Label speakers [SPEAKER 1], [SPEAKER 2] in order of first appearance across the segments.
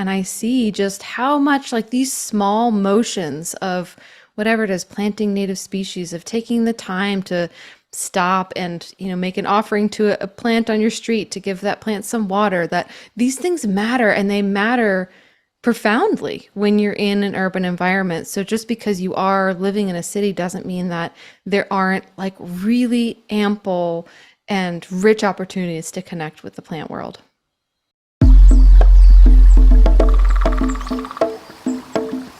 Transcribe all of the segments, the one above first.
[SPEAKER 1] and I see just how much like these small motions of whatever it is, planting native species, of taking the time to stop and, make an offering to a plant on your street to give that plant some water, that these things matter, and they matter profoundly when you're in an urban environment. So just because you are living in a city doesn't mean that there aren't like really ample and rich opportunities to connect with the plant world.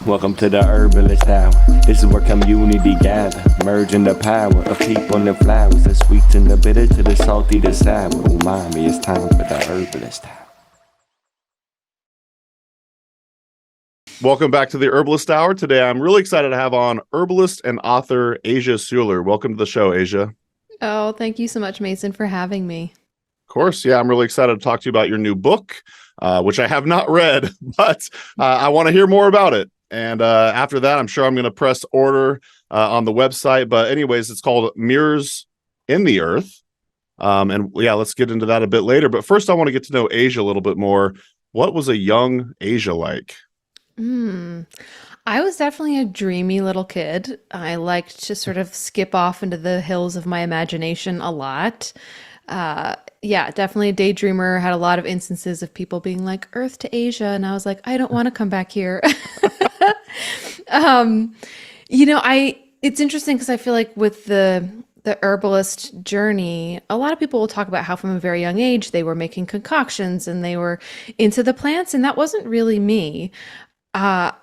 [SPEAKER 2] Welcome to the Herbalist Hour. This is where community gather, merging the power of people and the flowers, the sweet and the bitter to the salty, the sour. Umami, it's time for the Herbalist Hour.
[SPEAKER 3] Welcome back to the Herbalist Hour. Today, I'm really excited to have on herbalist and author Asia Suler. Welcome to the show, Asia.
[SPEAKER 1] Oh, thank you so much, Mason, for having me.
[SPEAKER 3] Of course, yeah, I'm really excited to talk to you about your new book, which I have not read, but I want to hear more about it. And after that, I'm sure I'm going to press order on the website. But anyways, it's called Mirrors in the Earth. And yeah, let's get into that a bit later. But first, I want to get to know Asia a little bit more. What was a young Asia like?
[SPEAKER 1] I was definitely a dreamy little kid. I liked to sort of skip off into the hills of my imagination a lot. Yeah, definitely a daydreamer. Had a lot of instances of people being like, Earth to Asia. And I was like, I don't want to come back here. Um, it's interesting because I feel like with the herbalist journey, a lot of people will talk about how from a very young age they were making concoctions and they were into the plants, and that wasn't really me. I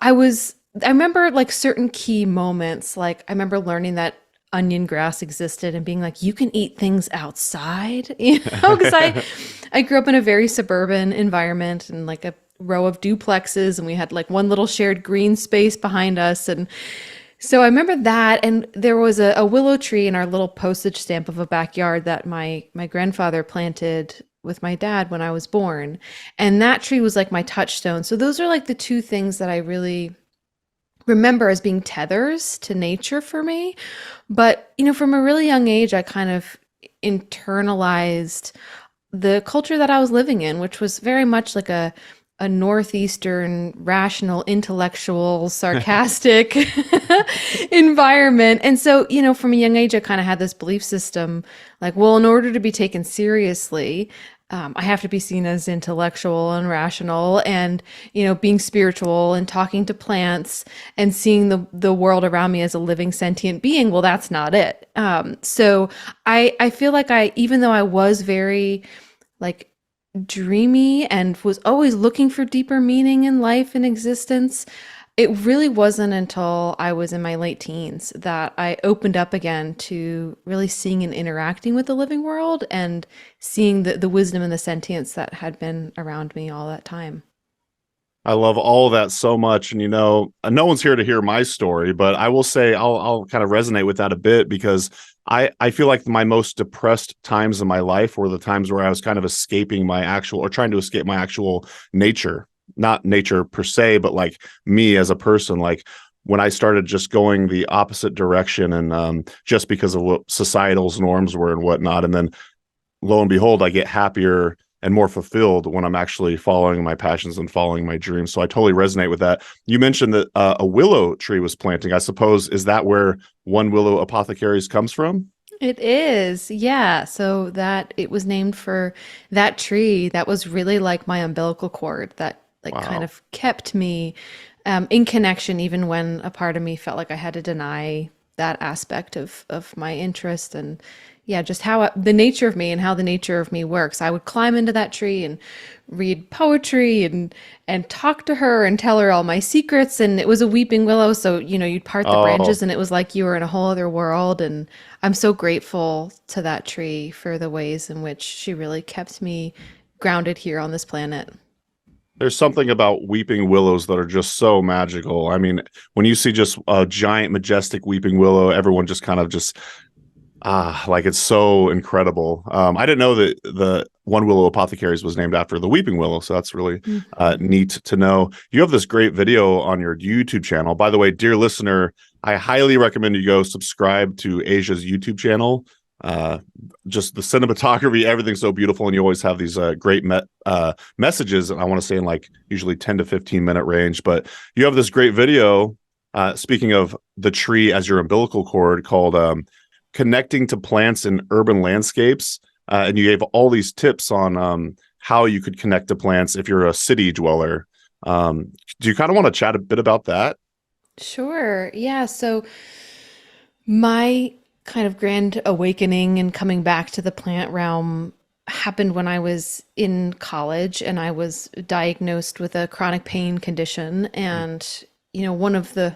[SPEAKER 1] remember like certain key moments. Like I remember learning that onion grass existed and being like, you can eat things outside, because I grew up in a very suburban environment and like a row of duplexes, and we had like one little shared green space behind us. And so I remember that, and there was a willow tree in our little postage stamp of a backyard that my grandfather planted with my dad when I was born. And that tree was like my touchstone. So those are like the two things that I really remember as being tethers to nature for me. But, from a really young age, I kind of internalized the culture that I was living in, which was very much like a northeastern, rational, intellectual, sarcastic environment. And so, from a young age, I kind of had this belief system like, well, in order to be taken seriously, I have to be seen as intellectual and rational and, being spiritual and talking to plants and seeing the world around me as a living sentient being. Well, that's not it. So I feel like even though I was very like dreamy and was always looking for deeper meaning in life and existence, it really wasn't until I was in my late teens that I opened up again to really seeing and interacting with the living world and seeing the wisdom and the sentience that had been around me all that time.
[SPEAKER 3] I love all of that so much. And, no one's here to hear my story, but I will say I'll kind of resonate with that a bit because I feel like my most depressed times in my life were the times where I was kind of escaping my actual or trying to escape my actual nature, not nature per se, but like me as a person. Like when I started just going the opposite direction and just because of what societal's norms were and whatnot. And then lo and behold, I get happier and more fulfilled when I'm actually following my passions and following my dreams. So I totally resonate with that. You mentioned that a willow tree was planting. I suppose, is that where One Willow Apothecaries comes from?
[SPEAKER 1] It is, yeah. So that it was named for that tree that was really like my umbilical cord that like kind
[SPEAKER 3] Wow.
[SPEAKER 1] of kept me in connection, even when a part of me felt like I had to deny that aspect of my interest. And yeah, just how the nature of me and how the nature of me works. I would climb into that tree and read poetry and talk to her and tell her all my secrets. And it was a weeping willow, so you'd part the
[SPEAKER 3] Oh,
[SPEAKER 1] branches and it was like you were in a whole other world. And I'm so grateful to that tree for the ways in which she really kept me grounded here on this planet.
[SPEAKER 3] there's something about weeping willows that are just so magical. I mean, when you see just a giant, majestic weeping willow, everyone just kind of just like it's so incredible. I didn't know that the One Willow Apothecaries was named after the weeping willow, so that's really
[SPEAKER 1] Mhm.
[SPEAKER 3] neat to know. You have this great video on your YouTube channel. By the way, dear listener, I highly recommend you go subscribe to Asia's YouTube channel. uh, just the cinematography, everything's so beautiful, and you always have these great messages. And I want to say in like usually 10 to 15 minute range, but you have this great video. Speaking of the tree as your umbilical cord, called "Connecting to Plants in Urban Landscapes," and you gave all these tips on how you could connect to plants if you're a city dweller. Do you kind of want to chat a bit about that?
[SPEAKER 1] Sure. Yeah. So my kind of grand awakening and coming back to the plant realm happened when I was in college and I was diagnosed with a chronic pain condition. And, one of the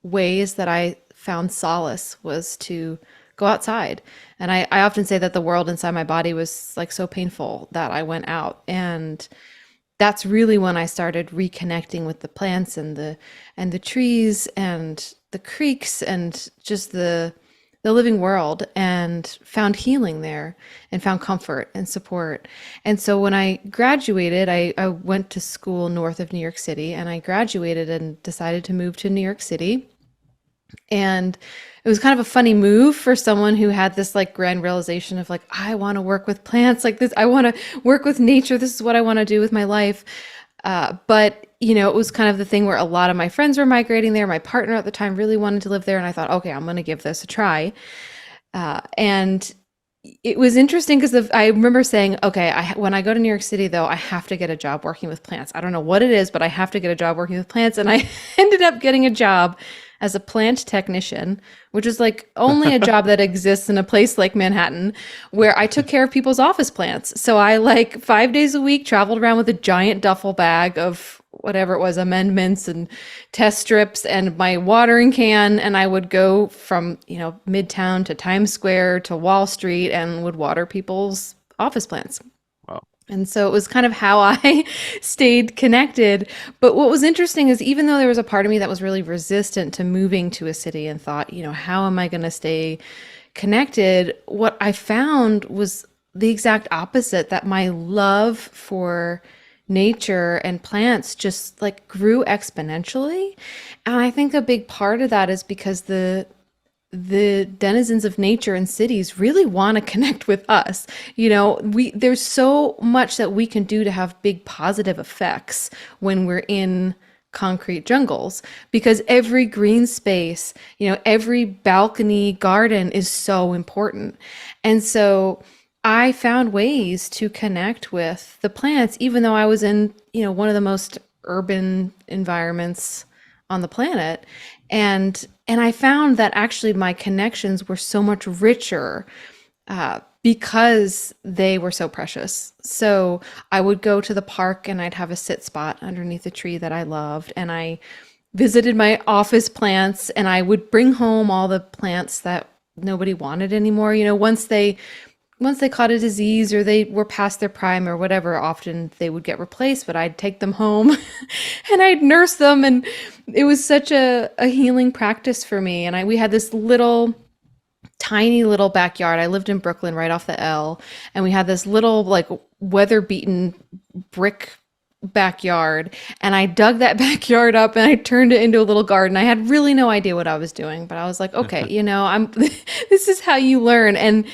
[SPEAKER 1] ways that I found solace was to go outside. And I often say that the world inside my body was like so painful that I went out. And that's really when I started reconnecting with the plants and the trees and the creeks and just the living world, and found healing there and found comfort and support. And so when I graduated, I went to school north of New York City, and I graduated and decided to move to New York City. And it was kind of a funny move for someone who had this like grand realization of like, I want to work with plants like this. I want to work with nature. This is what I want to do with my life. But it was kind of the thing where a lot of my friends were migrating there. My partner at the time really wanted to live there. And I thought, okay, I'm going to give this a try. And it was interesting because I remember saying, okay, when I go to New York City, though, I have to get a job working with plants. I don't know what it is, but I have to get a job working with plants. And I ended up getting a job as a plant technician, which is like only a job that exists in a place like Manhattan, where I took care of people's office plants. So I like 5 days a week traveled around with a giant duffel bag of whatever it was, amendments and test strips and my watering can. And I would go from, Midtown to Times Square to Wall Street and would water people's office plants.
[SPEAKER 3] Wow.
[SPEAKER 1] And so it was kind of how I stayed connected. But what was interesting is even though there was a part of me that was really resistant to moving to a city and thought, how am I going to stay connected? What I found was the exact opposite, that my love for nature and plants just like grew exponentially. And I think a big part of that is because the denizens of nature in cities really want to connect with us. There's so much that we can do to have big positive effects when we're in concrete jungles, because every green space, every balcony garden is so important. And so I found ways to connect with the plants, even though I was in, one of the most urban environments on the planet. And I found that actually my connections were so much richer because they were so precious. So I would go to the park and I'd have a sit spot underneath a tree that I loved. And I visited my office plants, and I would bring home all the plants that nobody wanted anymore. Once they caught a disease or they were past their prime or whatever, often they would get replaced, but I'd take them home and I'd nurse them. And it was such a healing practice for me. And we had this tiny little backyard. I lived in Brooklyn right off the L. And we had this little like weather beaten brick backyard, and I dug that backyard up and I turned it into a little garden. I had really no idea what I was doing, but I was like, okay, this is how you learn. And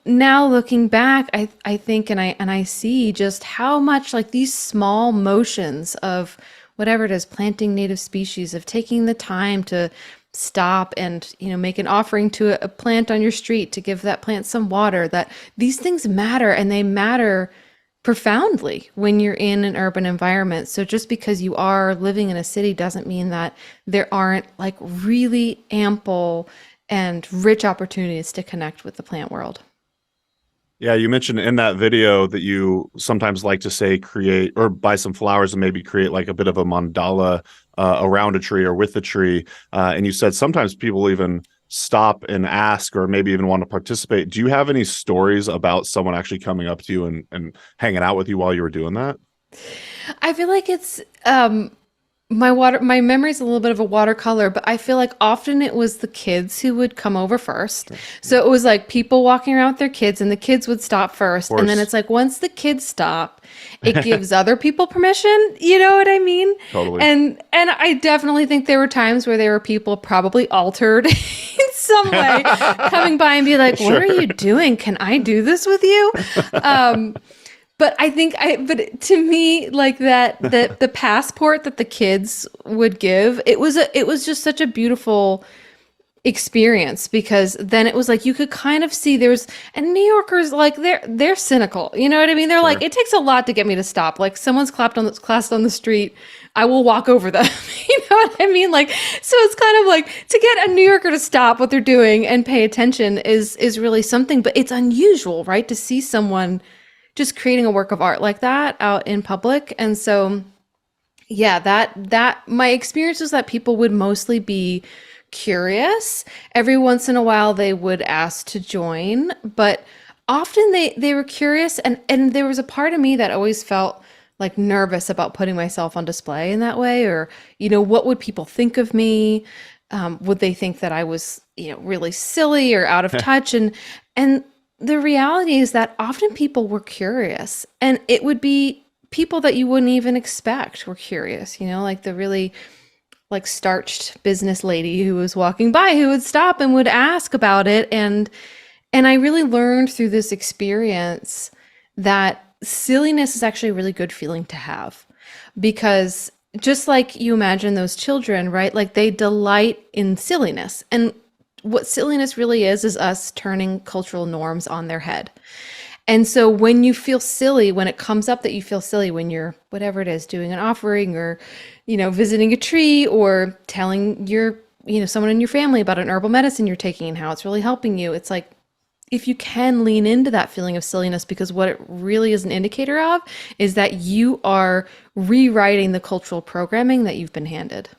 [SPEAKER 1] now looking back, I think and I see just how much like these small motions of whatever it is, planting native species, of taking the time to stop and make an offering to a plant on your street, to give that plant some water, that these things matter, and they matter profoundly when you're in an urban environment. So just because you are living in a city doesn't mean that there aren't like really ample and rich opportunities to connect with the plant world.
[SPEAKER 3] Yeah, you mentioned in that video that you sometimes like to say create or buy some flowers and maybe create like a bit of a mandala around a tree or with a tree. And you said sometimes people even stop and ask or maybe even want to participate. Do you have any stories about someone actually coming up to you and hanging out with you while you were doing that?
[SPEAKER 1] I feel like it's my memory is a little bit of a watercolor, but I feel like often it was the kids who would come over first. So it was like people walking around with their kids, and the kids would stop first. And then it's like once the kids stop, it gives other people permission. You know what I mean? Totally. And I definitely think there were times where there were people probably altered in some way coming by and be like, what are you doing? Can I do this with you? But but to me, like the passport that the kids would give, it was just such a beautiful experience, because then it was like you could kind of see and New Yorkers, like they're cynical, you know what I mean? They're like, it takes a lot to get me to stop. Like someone's classed on the street, I will walk over them. You know what I mean? Like, so it's kind of like to get a New Yorker to stop what they're doing and pay attention is really something, but it's unusual, right? To see someone just creating a work of art like that out in public. And so, yeah, that my experience was that people would mostly be curious. Every once in a while they would ask to join, but often they were curious, and there was a part of me that always felt like nervous about putting myself on display in that way, or what would people think of me? Would they think that I was really silly or out of touch? And the reality is that often people were curious, and it would be people that you wouldn't even expect were curious, like the really like starched business lady who was walking by who would stop and would ask about it. And I really learned through this experience that silliness is actually a really good feeling to have, because just like you imagine those children, right? Like they delight in silliness. And what silliness really is us turning cultural norms on their head. And so when you feel silly, when it comes up that you feel silly when you're, whatever it is, doing an offering or, visiting a tree, or telling your, someone in your family about an herbal medicine you're taking and how it's really helping you, it's like, if you can lean into that feeling of silliness, because what it really is an indicator of is that you are rewriting the cultural programming that you've been handed.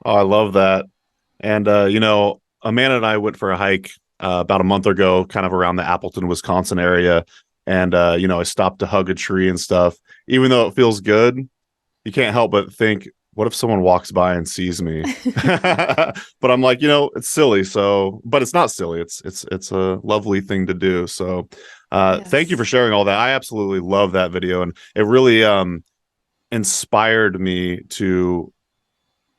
[SPEAKER 3] Oh, I love that. And, Amanda and I went for a hike about a month ago, kind of around the Appleton, Wisconsin area. And, I stopped to hug a tree and stuff. Even though it feels good, you can't help but think, what if someone walks by and sees me? But I'm like, it's silly. So, but it's not silly. It's a lovely thing to do. So thank you for sharing all that. I absolutely love that video. And it really inspired me to,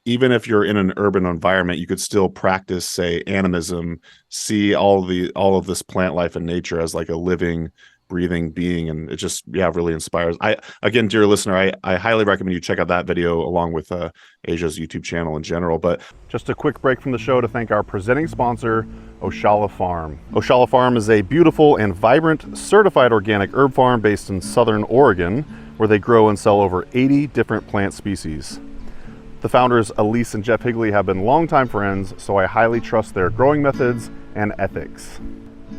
[SPEAKER 3] even if you're in an urban environment, you could still practice, say, animism, see all of this plant life and nature as like a living, breathing being. And it just, really inspires. Again, dear listener, I highly recommend you check out that video along with Asia's YouTube channel in general. But just a quick break from the show to thank our presenting sponsor, Oshala Farm. Oshala Farm is a beautiful and vibrant certified organic herb farm based in Southern Oregon, where they grow and sell over 80 different plant species. The founders, Elise and Jeff Higley, have been longtime friends, so I highly trust their growing methods and ethics.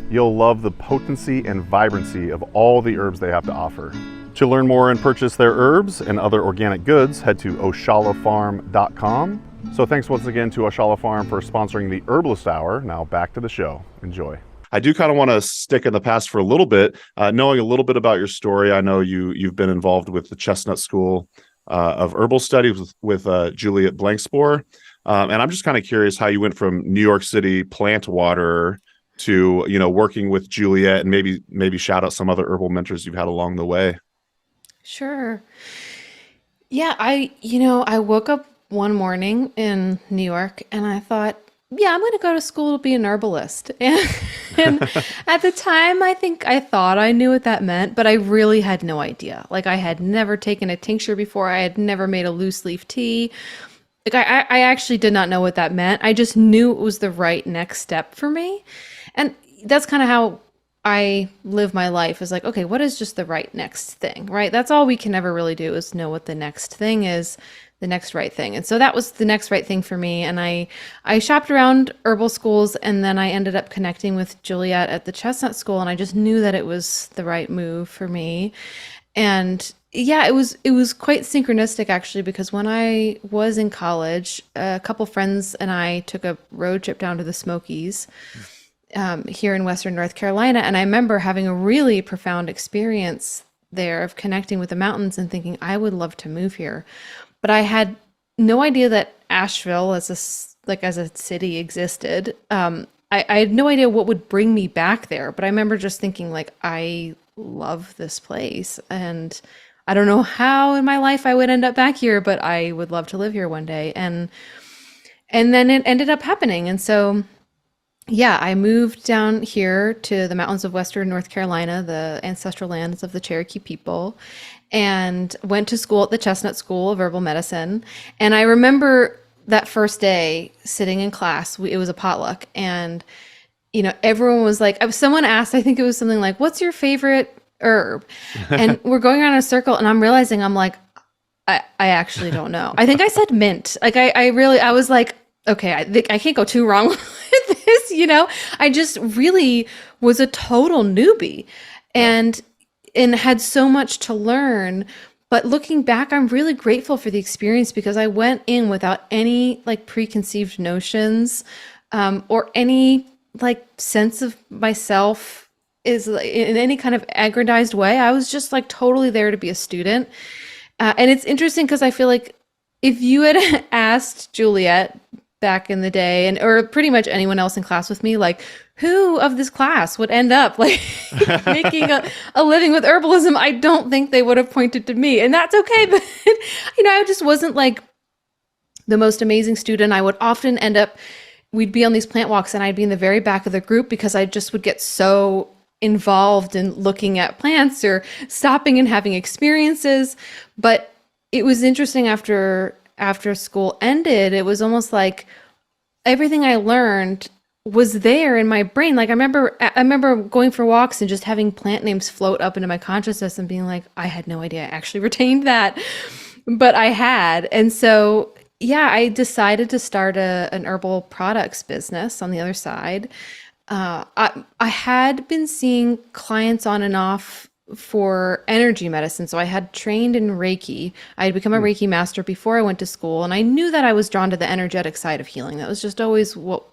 [SPEAKER 3] You'll love the potency and vibrancy of all the herbs they have to offer. To learn more and purchase their herbs and other organic goods, head to oshalafarm.com. So thanks once again to Oshala Farm for sponsoring the Herbalist Hour. Now back to the show. Enjoy. I do kind of want to stick in the past for a little bit, knowing a little bit about your story. I know you've been involved with the Chestnut School of Herbal Studies with Juliet Blankspore. And I'm just kind of curious how you went from New York City plant waterer to, working with Juliet, and maybe shout out some other herbal mentors you've had along the way.
[SPEAKER 1] Sure. Yeah, I woke up one morning in New York and I thought, I'm going to go to school to be an herbalist. And at the time, I think I thought I knew what that meant, but I really had no idea. Like, I had never taken a tincture before. I had never made a loose leaf tea. Like, I actually did not know what that meant. I just knew it was the right next step for me. And that's kind of how I live my life, is like, okay, what is just the right next thing, right? That's all we can ever really do, is know what the next thing is, the next right thing. And so that was the next right thing for me. And I shopped around herbal schools, and then I ended up connecting with Juliet at the Chestnut School, and I just knew that it was the right move for me. And yeah, it was quite synchronistic, actually, because when I was in college, a couple friends and I took a road trip down to the Smokies here in Western North Carolina. And I remember having a really profound experience there of connecting with the mountains and thinking, I would love to move here. But I had no idea that Asheville as a city existed. I had no idea what would bring me back there. But I remember just thinking, like, I love this place, and I don't know how in my life I would end up back here, but I would love to live here one day. And then it ended up happening. And so Yeah, I moved down here to the mountains of Western North Carolina, the ancestral lands of the Cherokee people, and went to school at the Chestnut School of Herbal Medicine. And I remember that first day sitting in class, it was a potluck, and everyone was like, someone asked, I think it was something like, "What's your favorite herb?" And we're going around in a circle, and I'm realizing I'm like, I actually don't know. I think I said mint. Like I was like, okay, I can't go too wrong with this, I just really was a total newbie and had so much to learn. But looking back, I'm really grateful for the experience because I went in without any like preconceived notions, or any like sense of myself is in any kind of aggrandized way. I was just like totally there to be a student. And it's interesting because I feel like if you had asked Juliet back in the day, or pretty much anyone else in class with me, like who of this class would end up like making a living with herbalism, I don't think they would have pointed to me, and that's okay. But I just wasn't like the most amazing student. I would often end up, we'd be on these plant walks, and I'd be in the very back of the group because I just would get so involved in looking at plants or stopping and having experiences. But it was interesting after school ended, it was almost like everything I learned was there in my brain. Like I remember going for walks and just having plant names float up into my consciousness and being like, I had no idea I actually retained that, but I had. And so, yeah, I decided to start an herbal products business on the other side. I had been seeing clients on and off for energy medicine. So I had trained in Reiki. I had become a Reiki master before I went to school, and I knew that I was drawn to the energetic side of healing. That was just always what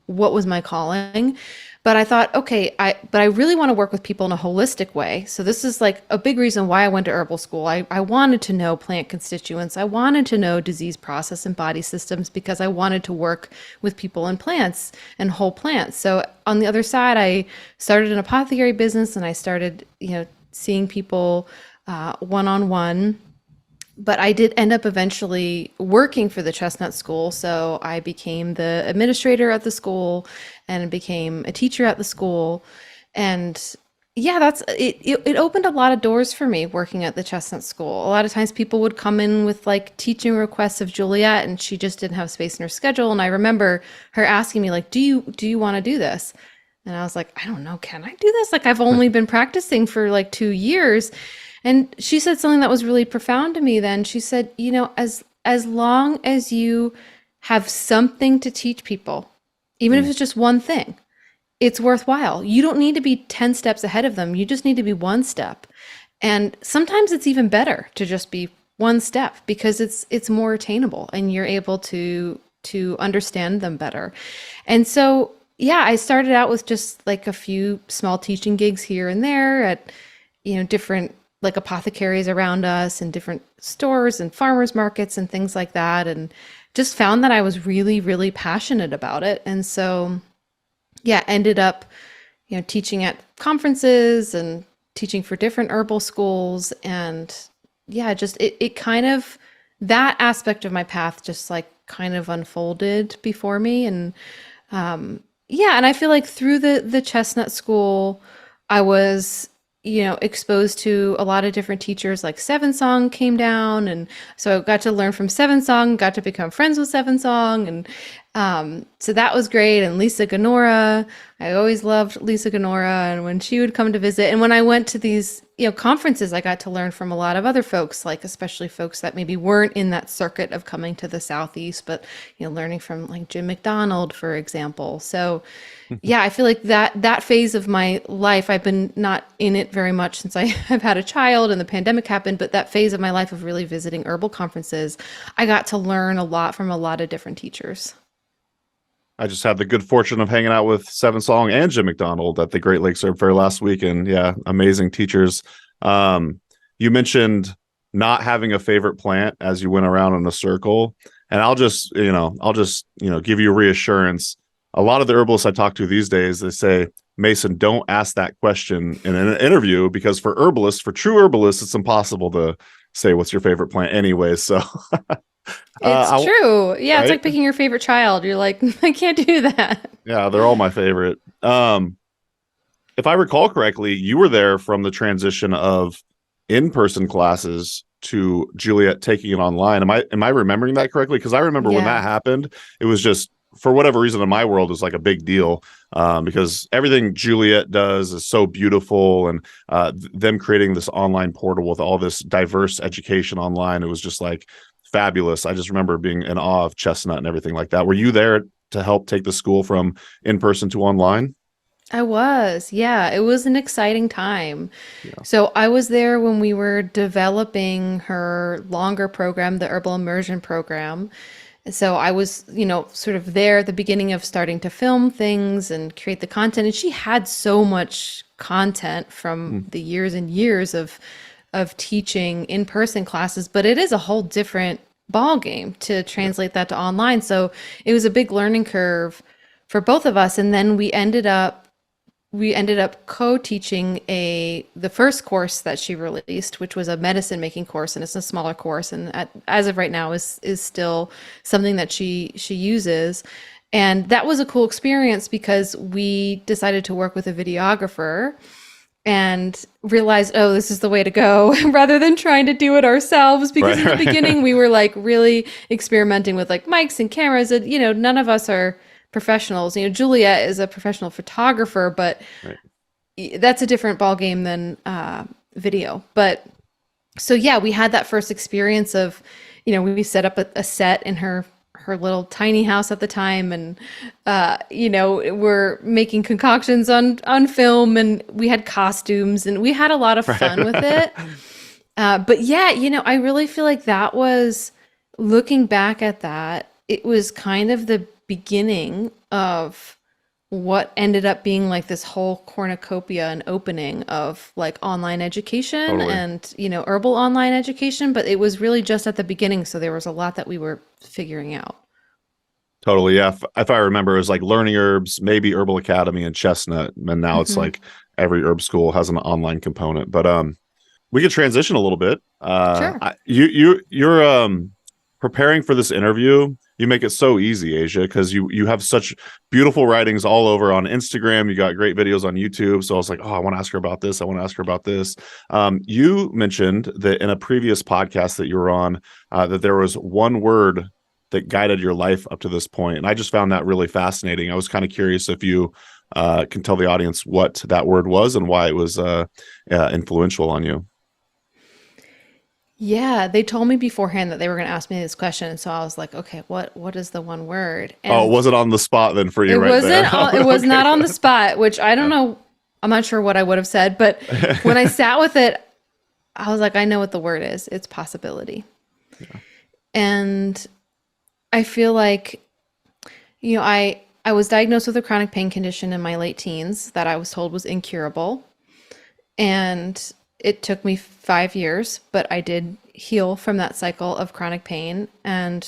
[SPEAKER 1] was my calling. But I thought, okay, but I really want to work with people in a holistic way. So this is like a big reason why I went to herbal school. I wanted to know plant constituents. I wanted to know disease process and body systems because I wanted to work with people and plants and whole plants. So on the other side, I started an apothecary business, and I started, seeing people one-on-one. But I did end up eventually working for the Chestnut School. So I became the administrator at the school and became a teacher at the school. And yeah, it opened a lot of doors for me working at the Chestnut School. A lot of times people would come in with like teaching requests of Juliet, and she just didn't have space in her schedule. And I remember her asking me like, do you want to do this? And I was like, I don't know, can I do this? Like I've only been practicing for like 2 years. And she said something that was really profound to me then. She said, as long as you have something to teach people, even if it's just one thing, it's worthwhile. You don't need to be 10 steps ahead of them. You just need to be one step. And sometimes it's even better to just be one step because it's more attainable and you're able to understand them better. And so, yeah, I started out with just like a few small teaching gigs here and there at, different like apothecaries around us and different stores and farmers markets and things like that. And just found that I was really, really passionate about it. And so, yeah, ended up, teaching at conferences and teaching for different herbal schools. And yeah, just it kind of, that aspect of my path just like kind of unfolded before me. And yeah, and I feel like through the Chestnut School, I was exposed to a lot of different teachers. Like Seven Song came down, and so I got to learn from Seven Song, got to become friends with Seven Song, and so that was great. And Lisa Ganora, I always loved Lisa Ganora, and when she would come to visit, and when I went to these conferences, I got to learn from a lot of other folks, like especially folks that maybe weren't in that circuit of coming to the Southeast, but learning from like Jim McDonald, for example. So yeah, I feel like that phase of my life, I've been not in it very much since I have had a child and the pandemic happened, but that phase of my life of really visiting herbal conferences, I got to learn a lot from a lot of different teachers.
[SPEAKER 3] I just had the good fortune of hanging out with Seven Song and Jim McDonald at the Great Lakes Herb Fair last week. And yeah, amazing teachers. You mentioned not having a favorite plant as you went around in a circle. And I'll just give you reassurance. A lot of the herbalists I talk to these days, they say, Mason, don't ask that question in an interview because for true herbalists, it's impossible to say what's your favorite plant anyway. So
[SPEAKER 1] It's
[SPEAKER 3] I,
[SPEAKER 1] true. Yeah, it's
[SPEAKER 3] right?
[SPEAKER 1] like picking your favorite child. You're like, I can't do that.
[SPEAKER 3] Yeah, they're all my favorite. If I recall correctly, you were there from the transition of in-person classes to Juliet taking it online. Am I remembering that correctly? Because I remember when that
[SPEAKER 1] Yeah.
[SPEAKER 3] happened, it was just for whatever reason in my world, it was like a big deal because everything Juliet does is so beautiful, and them creating this online portal with all this diverse education online, it was just like fabulous. I just remember being in awe of Chestnut and everything like that. Were you there to help take the school from in person to online?
[SPEAKER 1] I was. Yeah, it was an exciting time.
[SPEAKER 3] Yeah.
[SPEAKER 1] So I was there when we were developing her longer program, the Herbal Immersion program. So I was, sort of there at the beginning of starting to film things and create the content. And she had so much content from
[SPEAKER 3] Mm.
[SPEAKER 1] the years and years of teaching in-person classes, but it is a whole different ball game to translate that to online. So it was a big learning curve for both of us. And then we ended up co-teaching the first course that she released, which was a medicine making course, and it's a smaller course, and as of right now is still something that she uses. And that was a cool experience because we decided to work with a videographer and realized, oh, this is the way to go, rather than trying to do it ourselves. Because
[SPEAKER 3] Right,
[SPEAKER 1] in the
[SPEAKER 3] right.
[SPEAKER 1] beginning, we were like really experimenting with like mics and cameras, and none of us are professionals. Juliet is a professional photographer, but
[SPEAKER 3] Right.
[SPEAKER 1] that's a different ball game than video. But so yeah, we had that first experience of, we set up a set in her little tiny house at the time, and we're making concoctions on film, and we had costumes, and we had a lot of fun with it. But yeah, I really feel like that was, looking back at that, it was kind of the beginning of what ended up being like this whole cornucopia and opening of like online education
[SPEAKER 3] Totally.
[SPEAKER 1] and, herbal online education. But it was really just at the beginning. So there was a lot that we were figuring out.
[SPEAKER 3] Totally. Yeah. If I remember, it was like Learning Herbs, maybe Herbal Academy and Chestnut. And now it's
[SPEAKER 1] Hmm.
[SPEAKER 3] like every herb school has an online component. But we could transition a little bit.
[SPEAKER 1] Sure.
[SPEAKER 3] You're preparing for this interview. You make it so easy, Asia, because you have such beautiful writings all over on Instagram. You got great videos on YouTube. So I was like, oh, I want to ask her about this. I want to ask her about this. You mentioned that in a previous podcast that you were on, that there was one word that guided your life up to this point. And I just found that really fascinating. I was kind of curious if you can tell the audience what that word was and why it was influential on you.
[SPEAKER 1] Yeah, they told me beforehand that they were going to ask me this question, and so I was like, okay, what is the one word?
[SPEAKER 3] Oh,
[SPEAKER 1] And
[SPEAKER 3] was it on the spot then for you
[SPEAKER 1] it
[SPEAKER 3] right there?
[SPEAKER 1] wasn't it was
[SPEAKER 3] Okay,
[SPEAKER 1] not on the
[SPEAKER 3] good.
[SPEAKER 1] spot, which I don't know. I'm not sure what I would have said, but when I sat with it, I was like, I know what the word is. It's possibility. And I feel like, I was diagnosed with a chronic pain condition in my late teens that I was told was incurable. And it took me 5 years, but I did heal from that cycle of chronic pain. And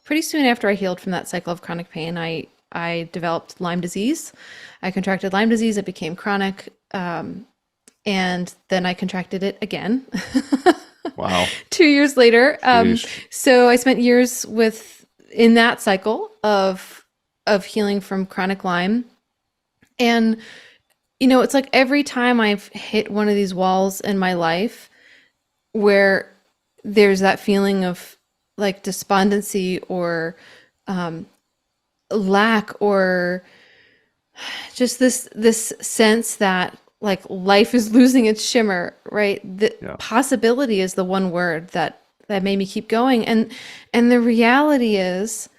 [SPEAKER 1] pretty soon after I healed from that cycle of chronic pain, I developed Lyme disease. I contracted Lyme disease. It became chronic. And then I contracted it again
[SPEAKER 3] Wow.
[SPEAKER 1] 2 years later.
[SPEAKER 3] Sheesh.
[SPEAKER 1] So I spent years in that cycle of healing from chronic Lyme. And it's like every time I've hit one of these walls in my life where there's that feeling of like despondency or lack, or just this sense that like life is losing its shimmer, right? The
[SPEAKER 3] Yeah.
[SPEAKER 1] possibility is the one word that made me keep going. And the reality is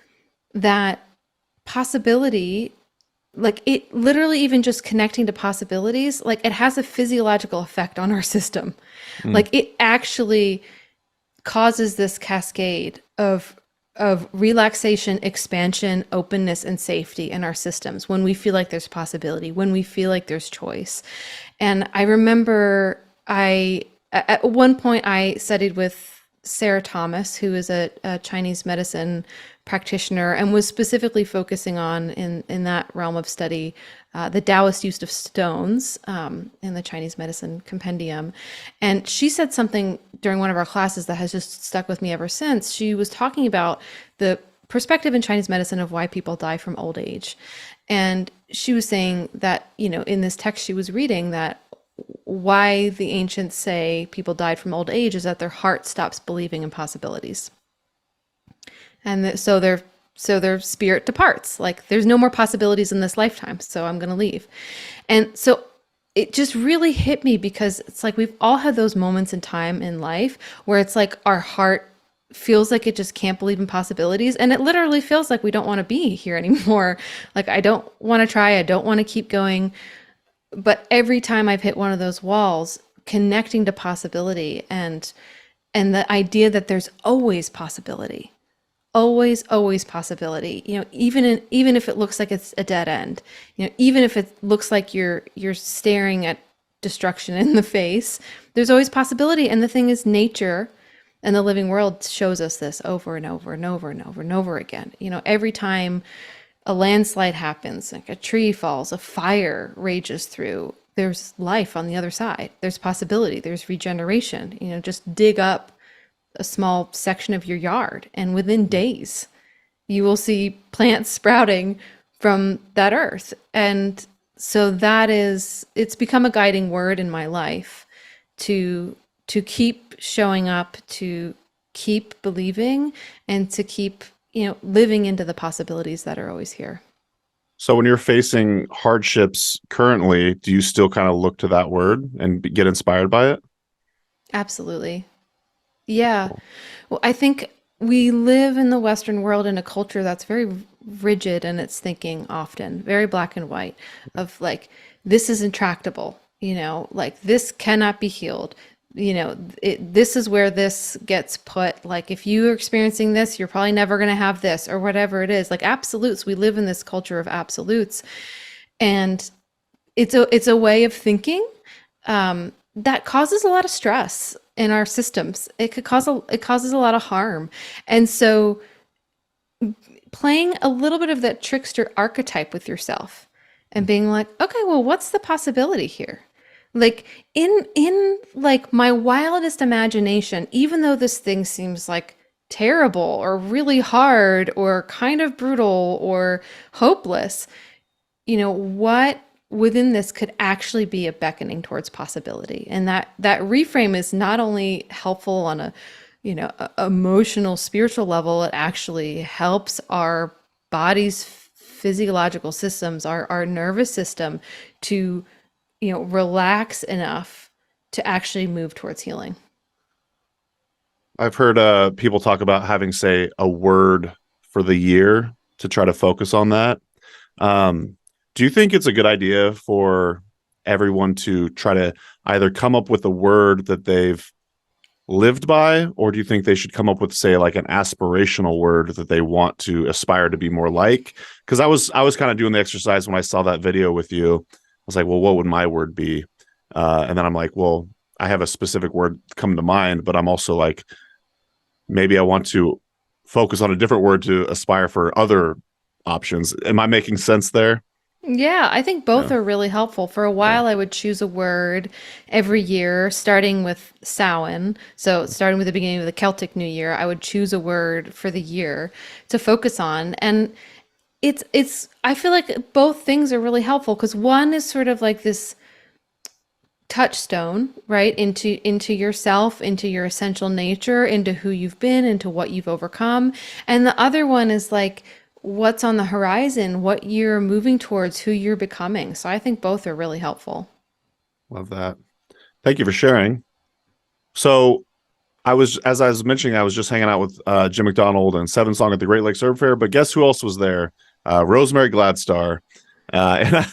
[SPEAKER 1] that possibility, like it literally, even just connecting to possibilities, like it has a physiological effect on our system. Like it actually causes this cascade of relaxation, expansion, openness, and safety in our systems when we feel like there's possibility, when we feel like there's choice. And I remember at one point I studied with Sarah Thomas, who is a Chinese medicine practitioner and was specifically focusing on in that realm of study the Taoist use of stones in the Chinese medicine compendium. And she said something during one of our classes that has just stuck with me ever since. She was talking about the perspective in Chinese medicine of why people die from old age. And she was saying that, in this text she was reading, that why the ancients say people died from old age is that their heart stops believing in possibilities. And so their spirit departs. Like, there's no more possibilities in this lifetime, so I'm going to leave. And so it just really hit me, because it's like we've all had those moments in time in life where it's like our heart feels like it just can't believe in possibilities, and it literally feels like we don't want to be here anymore. Like, I don't want to try, I don't want to keep going. But every time I've hit one of those walls, connecting to possibility and the idea that there's always possibility, always possibility, even if it looks like it's a dead end, even if it looks like you're staring at destruction in the face, there's always possibility. And the thing is, nature and the living world shows us this over and over and over and over and over again. Every time a landslide happens, like a tree falls, a fire rages through, there's life on the other side. There's possibility, there's regeneration. Just dig up a small section of your yard, and within days, you will see plants sprouting from that earth. And so it's become a guiding word in my life to keep showing up, to keep believing, and to keep living into the possibilities that are always here.
[SPEAKER 3] So when you're facing hardships currently, do you still kind of look to that word and get inspired by it?
[SPEAKER 1] Absolutely. Yeah. Well, I think we live in the Western world in a culture that's very rigid in its thinking, often very black and white, of like, this is intractable, like this cannot be healed. This is where this gets put. Like, if you're experiencing this, you're probably never going to have this, or whatever it is. Like, absolutes. We live in this culture of absolutes, and it's a way of thinking that causes a lot of stress in our systems. It causes a lot of harm. And so, playing a little bit of that trickster archetype with yourself and being like, okay, well, what's the possibility here? Like, in like my wildest imagination, even though this thing seems like terrible or really hard or kind of brutal or hopeless, what within this could actually be a beckoning towards possibility. And that reframe is not only helpful on a emotional, spiritual level, it actually helps our body's physiological systems, our nervous system, to relax enough to actually move towards healing.
[SPEAKER 3] I've heard people talk about having, say, a word for the year to try to focus on that. Do you think it's a good idea for everyone to try to either come up with a word that they've lived by, or do you think they should come up with, say, like an aspirational word that they want to aspire to be more like? Because I was kind of doing the exercise when I saw that video with you. I was like, well, what would my word be? And then I'm like, well, I have a specific word come to mind, but I'm also like, maybe I want to focus on a different word to aspire for other options. Am I making sense there?
[SPEAKER 1] Yeah, I think both are really helpful. For a while, I would choose a word every year, starting with Samhain. So starting with the beginning of the Celtic New Year, I would choose a word for the year to focus on. And I feel like both things are really helpful, because one is sort of like this touchstone, right, into yourself, into your essential nature, into who you've been, into what you've overcome. And the other one is like what's on the horizon, what you're moving towards, who you're becoming. So I think both are really helpful.
[SPEAKER 3] Love that. Thank you for sharing. So as I was mentioning, I was just hanging out with Jim McDonald and Seven Song at the Great Lakes Herb Fair, but guess who else was there? Rosemary Gladstar. And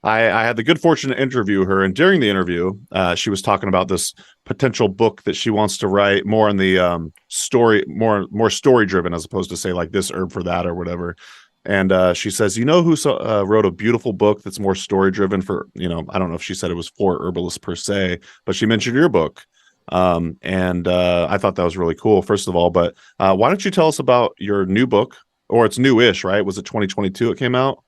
[SPEAKER 3] I had the good fortune to interview her. And during the interview, she was talking about this potential book that she wants to write, more in the story, more story driven, as opposed to, say, like this herb for that or whatever. And she says, who wrote a beautiful book that's more story driven for, I don't know if she said it was for herbalists per se, but she mentioned your book. And I thought that was really cool, first of all. But why don't you tell us about your new book, or it's new-ish, right? Was it 2022 it came out?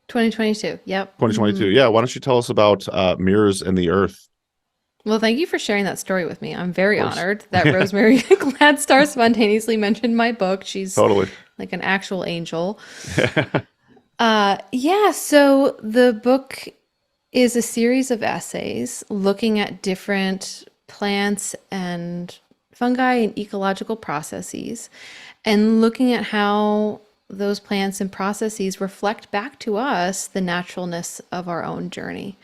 [SPEAKER 1] 2022. Yep.
[SPEAKER 3] 2022. Yeah. Why don't you tell us about Mirrors in the Earth?
[SPEAKER 1] Well, thank you for sharing that story with me. I'm very
[SPEAKER 3] Of course.
[SPEAKER 1] honored that
[SPEAKER 3] Yeah,
[SPEAKER 1] Rosemary Gladstar spontaneously mentioned my book. She's
[SPEAKER 3] totally.
[SPEAKER 1] like an actual angel. Yeah, so the book is a series of essays looking at different plants and fungi and ecological processes and looking at how those plants and processes reflect back to us the naturalness of our own journey.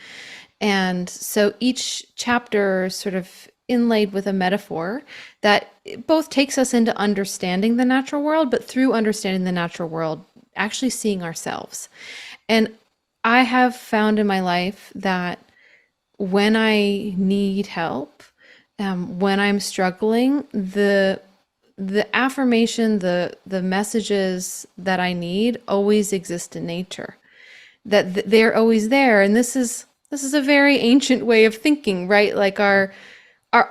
[SPEAKER 1] And so each chapter is sort of inlaid with a metaphor that both takes us into understanding the natural world, but through understanding the natural world, actually seeing ourselves. And I have found in my life that when I need help, when I'm struggling, the affirmation, the messages that I need always exist in nature. They're always there, and this is a very ancient way of thinking, right? Like our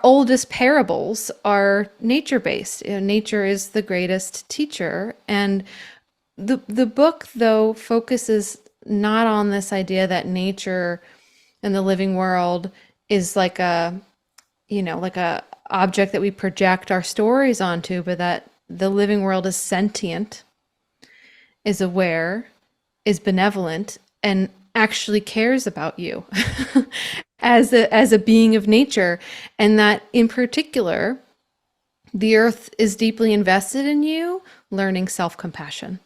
[SPEAKER 1] oldest parables are nature based. Nature is the greatest teacher, and the book though focuses not on this idea that nature and the living world is like a object that we project our stories onto, but that the living world is sentient, is aware, is benevolent, and actually cares about you as a being of nature, and that in particular the earth is deeply invested in you learning self-compassion.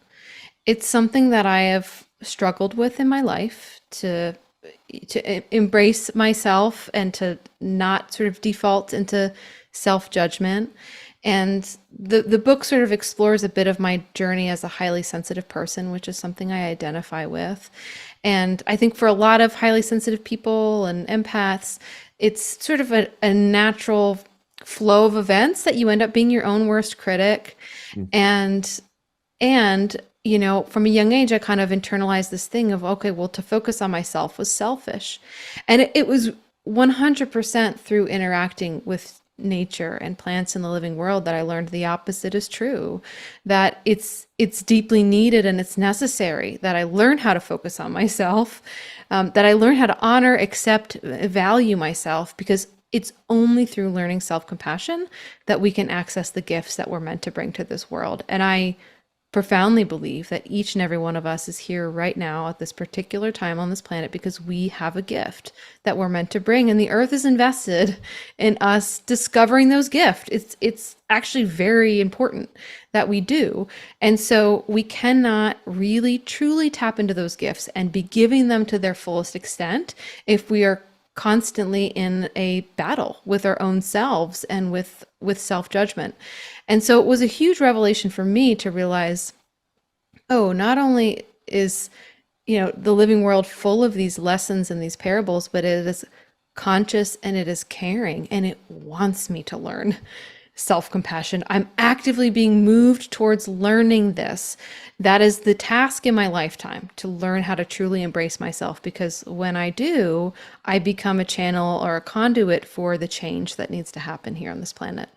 [SPEAKER 1] It's something that I have struggled with in my life to embrace myself and to not sort of default into self-judgment. And the book sort of explores a bit of my journey as a highly sensitive person, which is something I identify with. And I think for a lot of highly sensitive people and empaths, it's sort of a natural flow of events that you end up being your own worst critic.
[SPEAKER 3] Mm.
[SPEAKER 1] And from a young age, I kind of internalized this thing of, okay, well, to focus on myself was selfish. And it was 100% through interacting with nature and plants in the living world that I learned the opposite is true, that it's deeply needed and it's necessary that I learn how to focus on myself, that I learn how to honor, accept, value myself, because it's only through learning self-compassion that we can access the gifts that we're meant to bring to this world. And I profoundly believe that each and every one of us is here right now at this particular time on this planet because we have a gift that we're meant to bring, and the earth is invested in us discovering those gifts. It's actually very important that we do. And so we cannot really truly tap into those gifts and be giving them to their fullest extent if we are constantly in a battle with our own selves and with self-judgment. And so it was a huge revelation for me to realize, oh, not only is, the living world full of these lessons and these parables, but it is conscious and it is caring and it wants me to learn self-compassion. I'm actively being moved towards learning this. That is the task in my lifetime, to learn how to truly embrace myself, because when I do, I become a channel or a conduit for the change that needs to happen here on this planet.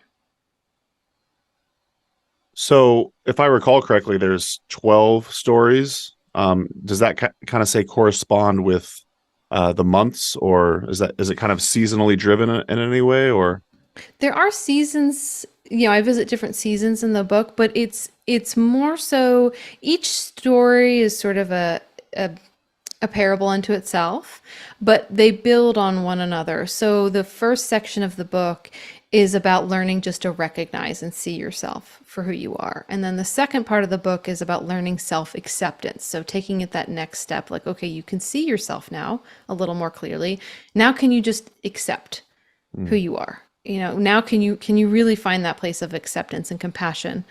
[SPEAKER 3] So, if I recall correctly, there's 12 stories. Does that kind of say correspond with the months, or is it kind of seasonally driven in any way, or?
[SPEAKER 1] There are seasons, I visit different seasons in the book, but it's more so each story is sort of a parable unto itself, but they build on one another. So the first section of the book is about learning just to recognize and see yourself for who you are. And then the second part of the book is about learning self-acceptance. So taking it that next step, like, okay, you can see yourself now a little more clearly. Now can you just accept who you are? Now can you really find that place of acceptance and compassion?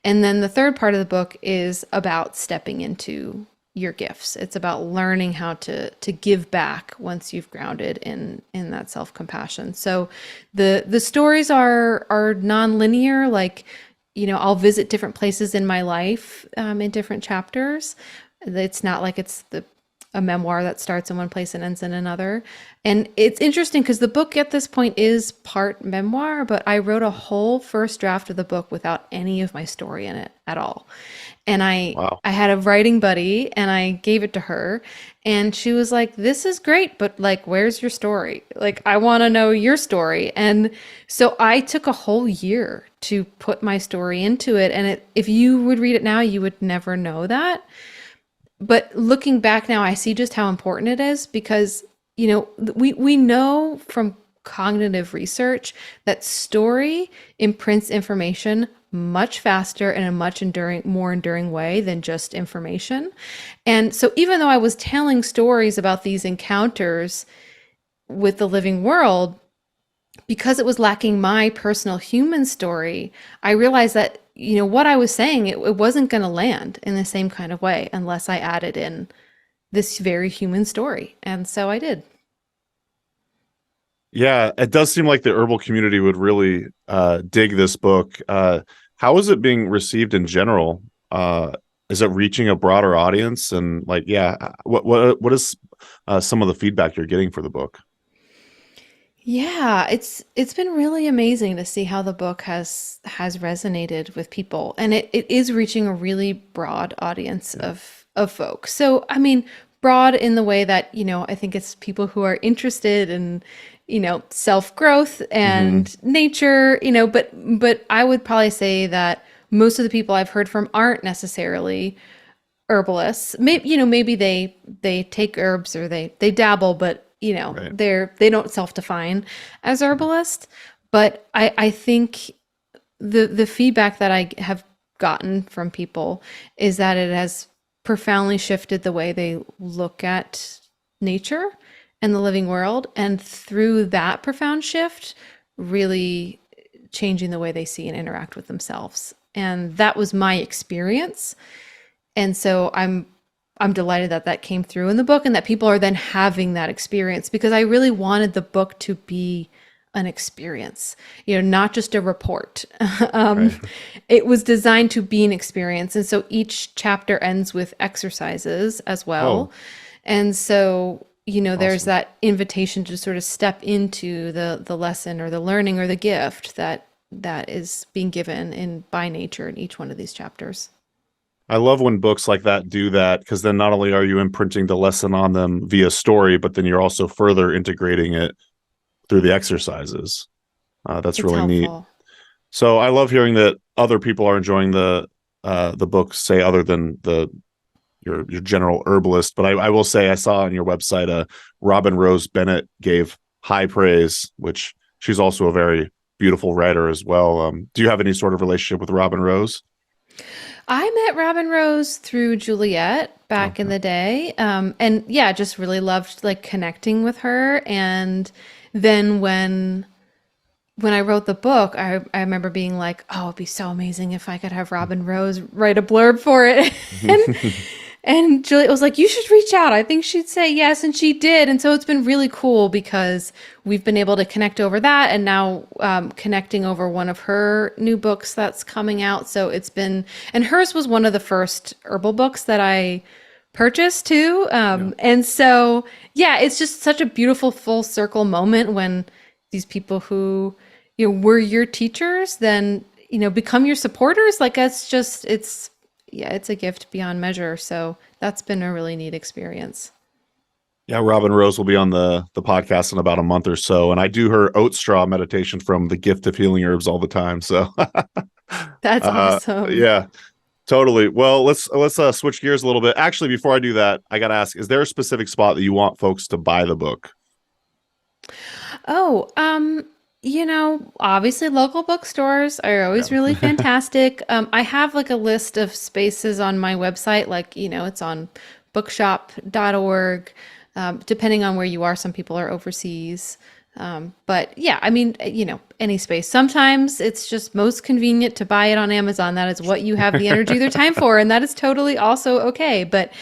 [SPEAKER 1] And then the third part of the book is about stepping into your gifts. It's about learning how to give back once you've grounded in that self-compassion. So the stories are non-linear. Like, I'll visit different places in my life in different chapters. It's not like it's a memoir that starts in one place and ends in another. And it's interesting because the book at this point is part memoir, but I wrote a whole first draft of the book without any of my story in it at all. And
[SPEAKER 3] Wow.
[SPEAKER 1] I had a writing buddy and I gave it to her and she was like, "This is great, but like where's your story? Like I want to know your story." And so I took a whole year to put my story into it, and if you would read it now, you would never know that. But looking back now, I see just how important it is because, we know from cognitive research that story imprints information much faster in a much more enduring way than just information. And so even though I was telling stories about these encounters with the living world, because it was lacking my personal human story, I realized that, what I was saying, it wasn't going to land in the same kind of way unless I added in this very human story. And so I did.
[SPEAKER 3] Yeah, it does seem like the herbal community would really dig this book. How is it being received in general? Is it reaching a broader audience? And like, yeah, what is some of the feedback you're getting for the book?
[SPEAKER 1] Yeah, it's been really amazing to see how the book has resonated with people, and it is reaching a really broad audience of folks. So I mean, broad in the way that, I think it's people who are interested in, self-growth
[SPEAKER 3] Hmm.
[SPEAKER 1] and nature, but I would probably say that most of the people I've heard from aren't necessarily herbalists. Maybe they take herbs or they dabble, but
[SPEAKER 3] Right.
[SPEAKER 1] they don't self-define as herbalist. But I think the feedback that I have gotten from people is that it has profoundly shifted the way they look at nature and the living world, and through that profound shift, really changing the way they see and interact with themselves. And that was my experience. And so I'm delighted that that came through in the book and that people are then having that experience, because I really wanted the book to be an experience, not just a report. um,
[SPEAKER 3] Right.
[SPEAKER 1] it was designed to be an experience. And so each chapter ends with exercises as well.
[SPEAKER 3] Oh,
[SPEAKER 1] And so, there's
[SPEAKER 3] awesome.
[SPEAKER 1] that invitation to sort of step into the lesson or the learning or the gift that is being given in by nature in each one of these chapters.
[SPEAKER 3] I love when books like that do that, because then not only are you imprinting the lesson on them via story, but then you're also further integrating it through the exercises. That's
[SPEAKER 1] It's
[SPEAKER 3] really neat.
[SPEAKER 1] helpful.
[SPEAKER 3] So I love hearing that other people are enjoying the book, say other than your general herbalist. But I will say I saw on your website Robin Rose Bennett gave high praise, which she's also a very beautiful writer as well. Do you have any sort of relationship with Robin Rose?
[SPEAKER 1] I met Robin Rose through Juliet back in
[SPEAKER 3] Okay.
[SPEAKER 1] the day. And yeah, just really loved like connecting with her. And then when I wrote the book, I remember being like, oh, it'd be so amazing if I could have Robin Rose write a blurb for it. and and Juliet was like, you should reach out. I think she'd say yes. And she did. And so it's been really cool because we've been able to connect over that, and now connecting over one of her new books that's coming out. So it's been, and hers was one of the first herbal books that I purchased too.
[SPEAKER 3] Yeah.
[SPEAKER 1] And so, yeah, it's just such a beautiful full circle moment when these people who, were your teachers then, become your supporters. Like yeah, it's a gift beyond measure. So that's been a really neat experience.
[SPEAKER 3] Yeah, Robin Rose will be on the podcast in about a month or so, and I do her oat straw meditation from the Gift of Healing Herbs all the time. So,
[SPEAKER 1] That's awesome.
[SPEAKER 3] yeah, totally. Well, let's switch gears a little bit. Actually, before I do that, I got to ask: is there a specific spot that you want folks to buy the book?
[SPEAKER 1] Oh, obviously local bookstores are always really
[SPEAKER 3] Yeah.
[SPEAKER 1] fantastic. I have like a list of spaces on my website, like, it's on bookshop.org. Depending on where you are, some people are overseas. But yeah, I mean, any space. Sometimes it's just most convenient to buy it on Amazon. That is what you have the energy, the time for, and that is totally also okay. But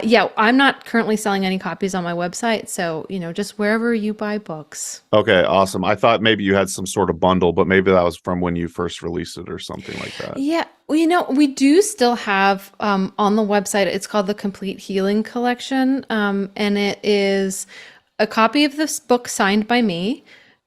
[SPEAKER 1] yeah, I'm not currently selling any copies on my website, so just wherever you buy books.
[SPEAKER 3] Okay, awesome. I thought maybe you had some sort of bundle, but maybe that was from when you first released it or something like that.
[SPEAKER 1] Yeah, well, we do still have on the website. It's called the Complete Healing Collection, and it is a copy of this book signed by me,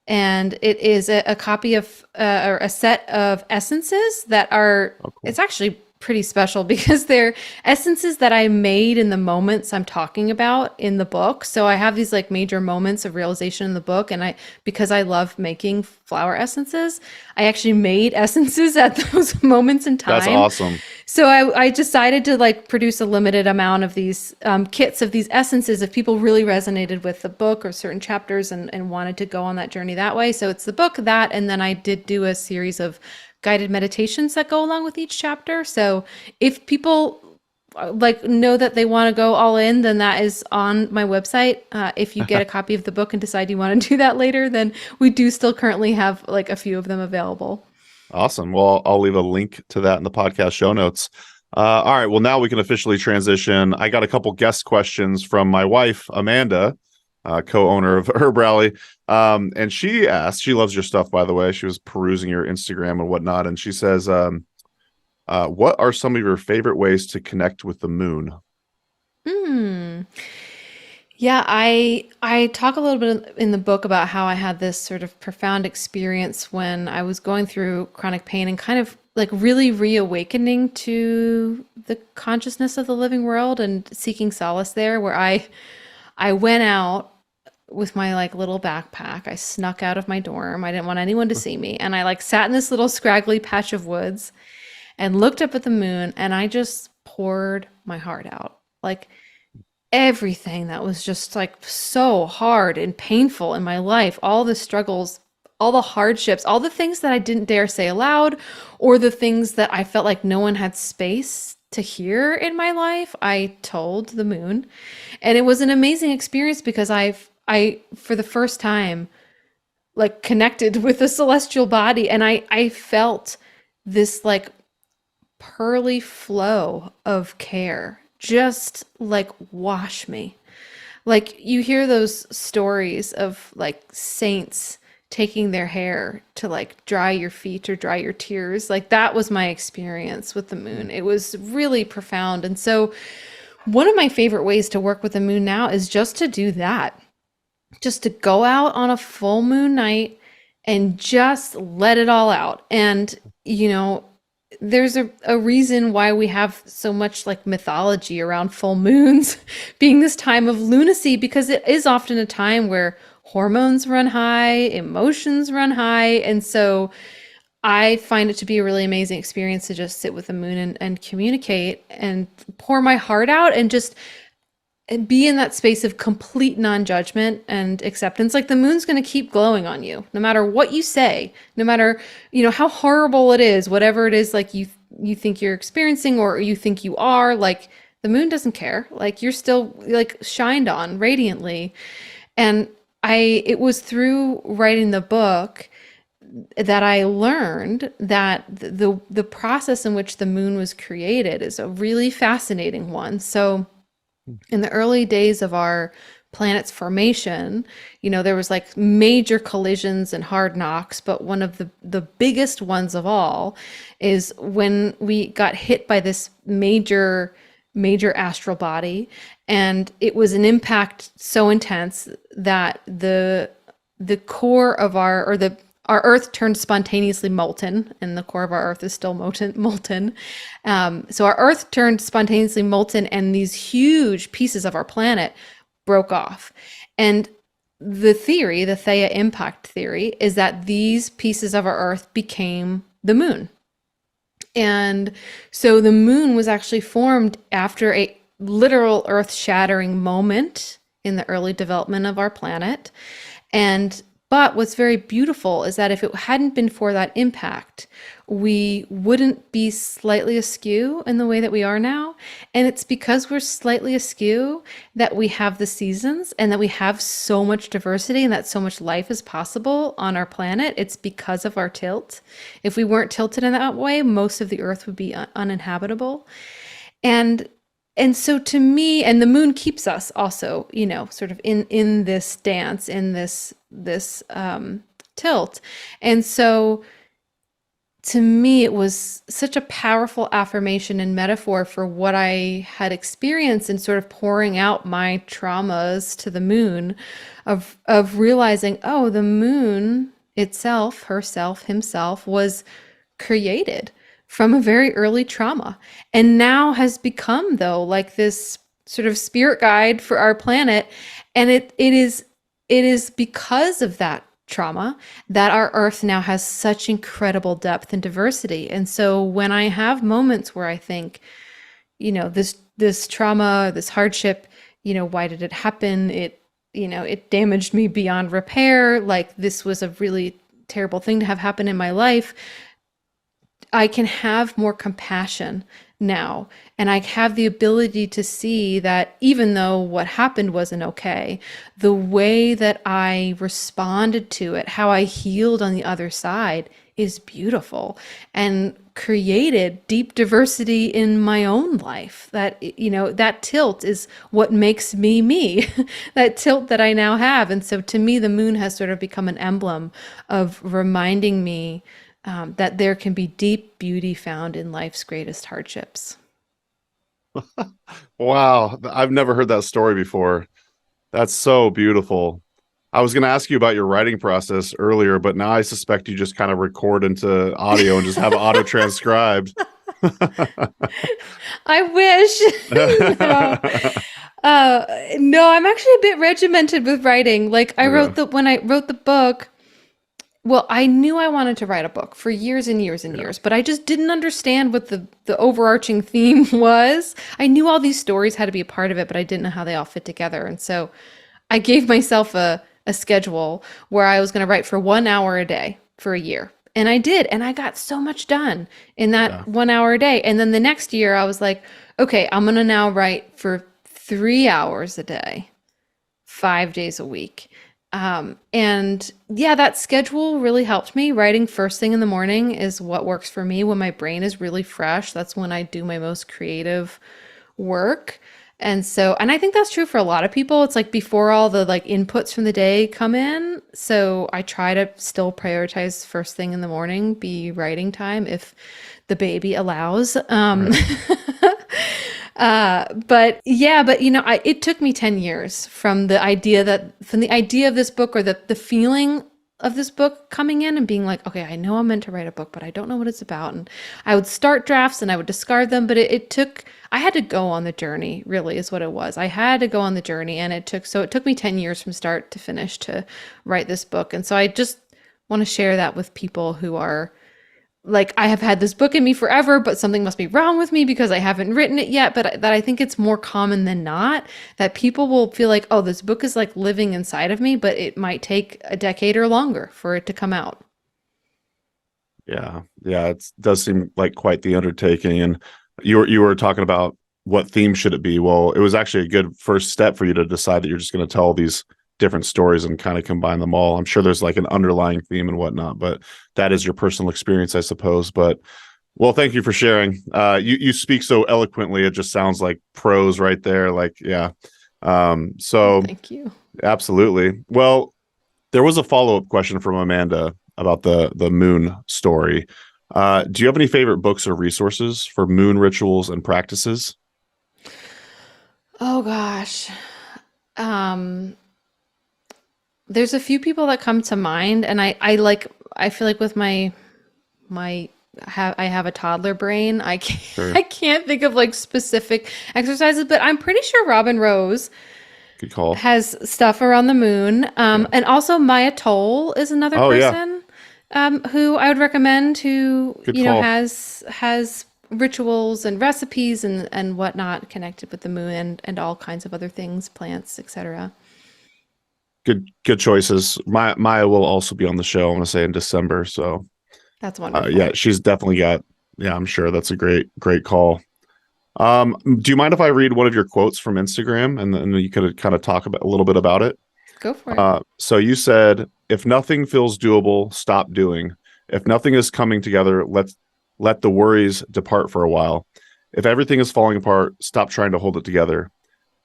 [SPEAKER 1] and it is a copy of or a set of essences that are.
[SPEAKER 3] Oh, cool.
[SPEAKER 1] It's actually pretty special because they're essences that I made in the moments I'm talking about in the book. So I have these like major moments of realization in the book, and because I love making flower essences, I actually made essences at those moments in time.
[SPEAKER 3] That's awesome.
[SPEAKER 1] So I decided to like produce a limited amount of these kits of these essences if people really resonated with the book or certain chapters and wanted to go on that journey that way. So it's the book, that, and then I did do a series of guided meditations that go along with each chapter. So if people like know that they want to go all in, then that is on my website. If you get a copy of the book and decide you want to do that later, then we do still currently have like a few of them available.
[SPEAKER 3] Awesome. Well, I'll leave a link to that in the podcast show notes. All right. Well, now we can officially transition. I got a couple guest questions from my wife, Amanda, co-owner of Herb Rally. And she asked, she loves your stuff, by the way. She was perusing your Instagram and whatnot. And she says, what are some of your favorite ways to connect with the moon?
[SPEAKER 1] Yeah, I talk a little bit in the book about how I had this sort of profound experience when I was going through chronic pain and kind of like really reawakening to the consciousness of the living world and seeking solace there, where I went out with my like little backpack. I snuck out of my dorm. I didn't want anyone to see me. And I like sat in this little scraggly patch of woods and looked up at the moon, and I just poured my heart out. Like everything that was just like so hard and painful in my life, all the struggles, all the hardships, all the things that I didn't dare say aloud, or the things that I felt like no one had space to hear in my life, I told the moon. And it was an amazing experience because I for the first time like connected with the celestial body, and I felt this like pearly flow of care just like wash me. Like you hear those stories of like saints taking their hair to like dry your feet or dry your tears. Like that was my experience with the moon. It was really profound. And so one of my favorite ways to work with the moon now is just to do that. Just to go out on a full moon night and just let it all out. And, there's a reason why we have so much like mythology around full moons being this time of lunacy, because it is often a time where hormones run high, emotions run high. And so I find it to be a really amazing experience to just sit with the moon and communicate and pour my heart out and just be in that space of complete non-judgment and acceptance. Like the moon's going to keep glowing on you, no matter what you say, no matter, how horrible it is, whatever it is, like you think you're experiencing or you think you are, like the moon doesn't care. Like you're still like shined on radiantly. And it was through writing the book that I learned that the process in which the moon was created is a really fascinating one. So in the early days of our planet's formation, there was like major collisions and hard knocks, but one of the biggest ones of all is when we got hit by this major astral body, and it was an impact so intense that the core of our Earth turned spontaneously molten, and the core of our Earth is still molten. So our Earth turned spontaneously molten, and these huge pieces of our planet broke off. And the theory, the Theia impact theory, is that these pieces of our Earth became the moon. And so the moon was actually formed after a literal Earth-shattering moment in the early development of our planet. But what's very beautiful is that if it hadn't been for that impact, we wouldn't be slightly askew in the way that we are now. And it's because we're slightly askew that we have the seasons and that we have so much diversity and that so much life is possible on our planet. It's because of our tilt. If we weren't tilted in that way, most of the earth would be uninhabitable. And and so to me, and the moon keeps us also, sort of in this dance, in this tilt. And so to me, it was such a powerful affirmation and metaphor for what I had experienced in sort of pouring out my traumas to the moon, of realizing, oh, the moon itself, herself, himself, was created from a very early trauma, and now has become, though, like this sort of spirit guide for our planet. And it is because of that trauma that our earth now has such incredible depth and diversity. And so when I have moments where I think, this trauma, this hardship, why did it happen? It damaged me beyond repair. Like, this was a really terrible thing to have happen in my life. I can have more compassion now, and I have the ability to see that even though what happened wasn't okay, the way that I responded to it, how I healed on the other side, is beautiful and created deep diversity in my own life. That tilt is what makes me me, that tilt that I now have. And so to me, the moon has sort of become an emblem of reminding me that there can be deep beauty found in life's greatest hardships.
[SPEAKER 3] Wow, I've never heard that story before. That's so beautiful. I was going to ask you about your writing process earlier, but now I suspect you just kind of record into audio and just have auto transcribed.
[SPEAKER 1] I wish. No, I'm actually a bit regimented with writing. Like, when I wrote the book, well, I knew I wanted to write a book for years and years and years, but I just didn't understand what the overarching theme was. I knew all these stories had to be a part of it, but I didn't know how they all fit together. And so I gave myself a schedule where I was going to write for 1 hour a day for a year. And I did. And I got so much done in that 1 hour a day. And then the next year I was like, okay, I'm going to now write for 3 hours a day, 5 days a week. And yeah, that schedule really helped me. Writing first thing in the morning is what works for me when my brain is really fresh. That's when I do my most creative work. And I think that's true for a lot of people. It's like before all the inputs from the day come in. So I try to still prioritize first thing in the morning, be writing time if the baby allows. But it took me 10 years from the idea of this book, or the feeling of this book coming in and being like, okay, I know I'm meant to write a book, but I don't know what it's about. And I would start drafts and I would discard them, but I had to go on the journey, really, is what it was. I had to go on the journey, and it took me 10 years from start to finish to write this book. And so I just want to share that with people who are like, I have had this book in me forever, but something must be wrong with me because I haven't written it yet. But that I think it's more common than not that people will feel like, oh, this book is like living inside of me, but it might take a decade or longer for it to come out.
[SPEAKER 3] Yeah. It does seem like quite the undertaking. And you were talking about what theme should it be. Well, it was actually a good first step for you to decide that you're just going to tell these different stories and kind of combine them all. I'm sure there's like an underlying theme and whatnot, but that is your personal experience, I suppose. But well, thank you for sharing. You speak so eloquently. It just sounds like prose right there. Like, yeah.
[SPEAKER 1] Thank you.
[SPEAKER 3] Absolutely. Well, there was a follow-up question from Amanda about the moon story. Do you have any favorite books or resources for moon rituals and practices?
[SPEAKER 1] Oh gosh. There's a few people that come to mind, and I feel like with I have a toddler brain.
[SPEAKER 3] Sure.
[SPEAKER 1] I can't think of like specific exercises, but I'm pretty sure Robin Rose
[SPEAKER 3] Good call.
[SPEAKER 1] has stuff around the moon. And also Maya Toll is another
[SPEAKER 3] Oh, yeah.
[SPEAKER 1] person who I would recommend, who
[SPEAKER 3] Good call.
[SPEAKER 1] has rituals and recipes and whatnot connected with the moon and all kinds of other things, plants, etc.
[SPEAKER 3] Good choices. Maya will also be on the show, I want to say in December. So
[SPEAKER 1] That's wonderful.
[SPEAKER 3] yeah, she's definitely got, yeah, I'm sure that's a great call. Do you mind if I read one of your quotes from Instagram and then you could kind of talk about a little bit about it?
[SPEAKER 1] Go for it.
[SPEAKER 3] So you said, if nothing feels doable, stop doing. If nothing is coming together, let the worries depart for a while. If everything is falling apart, stop trying to hold it together.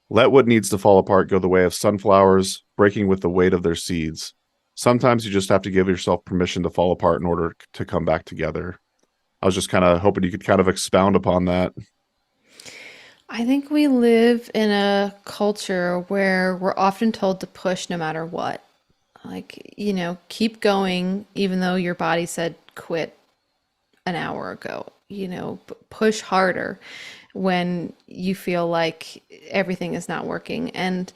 [SPEAKER 3] Let what needs to fall apart go the way of sunflowers, breaking with the weight of their seeds. Sometimes you just have to give yourself permission to fall apart in order to come back together. I was just kind of hoping you could kind of expound upon that.
[SPEAKER 1] I think we live in a culture where we're often told to push no matter what. Like, keep going, even though your body said quit an hour ago. Push harder when you feel like everything is not working. And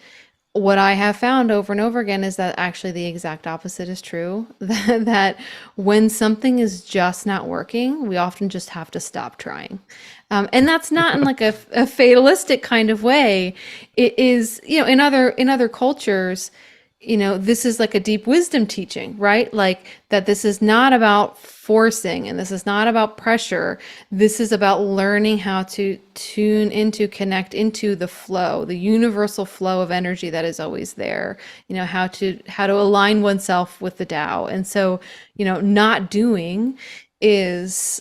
[SPEAKER 1] what I have found over and over again is that actually the exact opposite is true. That when something is just not working, we often just have to stop trying. And that's not in like a fatalistic kind of way. It is, in other cultures, this is like a deep wisdom teaching, right? Like that this is not about forcing and this is not about pressure. This is about learning how to tune into, connect into the flow, the universal flow of energy that is always there. How to align oneself with the Tao. And so, not doing is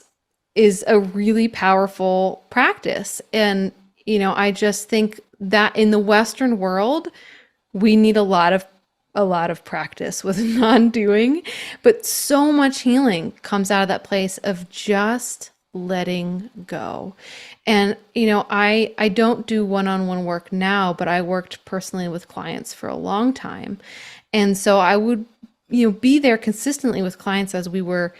[SPEAKER 1] a really powerful practice. And, I just think that in the Western world, we need a lot of practice with non-doing, but so much healing comes out of that place of just letting go. And, I don't do one-on-one work now, but I worked personally with clients for a long time. And so I would, be there consistently with clients as we were,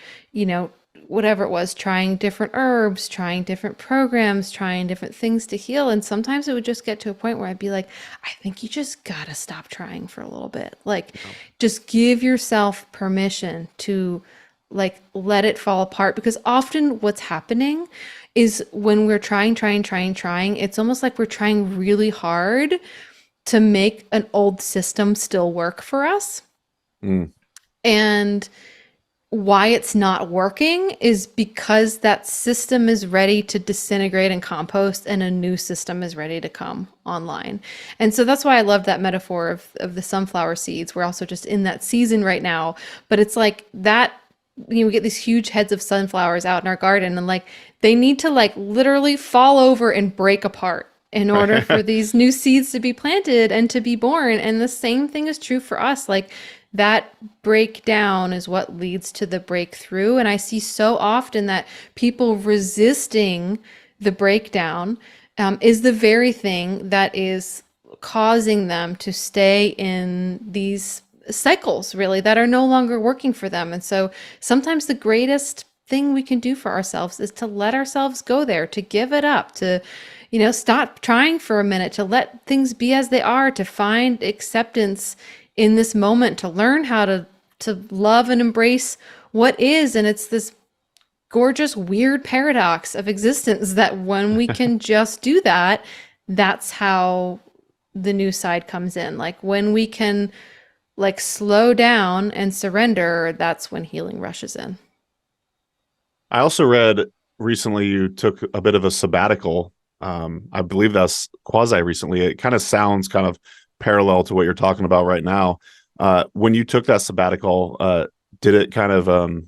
[SPEAKER 1] whatever it was, trying different herbs, trying different programs, trying different things to heal. And sometimes it would just get to a point where I'd be like, I think you just gotta stop trying for a little bit. Like, just give yourself permission to like let it fall apart. Because often what's happening is when we're trying, it's almost like we're trying really hard to make an old system still work for us.
[SPEAKER 3] Mm.
[SPEAKER 1] And why it's not working is because that system is ready to disintegrate and compost and a new system is ready to come online. And so that's why I love that metaphor of the sunflower seeds. We're also just in that season right now, but it's like that, we get these huge heads of sunflowers out in our garden and like they need to like literally fall over and break apart in order for these new seeds to be planted and to be born. And the same thing is true for us. Like that breakdown is what leads to the breakthrough. And I see so often that people resisting the breakdown is the very thing that is causing them to stay in these cycles, really, that are no longer working for them. And so sometimes the greatest thing we can do for ourselves is to let ourselves go there, to give it up, to stop trying for a minute, to let things be as they are, to find acceptance in this moment, to learn how to love and embrace what is. And it's this gorgeous, weird paradox of existence that when we can just do that, that's how the new side comes in. Like when we can like slow down and surrender, that's when healing rushes in.
[SPEAKER 3] I also read recently you took a bit of a sabbatical. I believe that's quasi recently. It kind of sounds kind of parallel to what you're talking about right now. When you took that sabbatical, did it kind of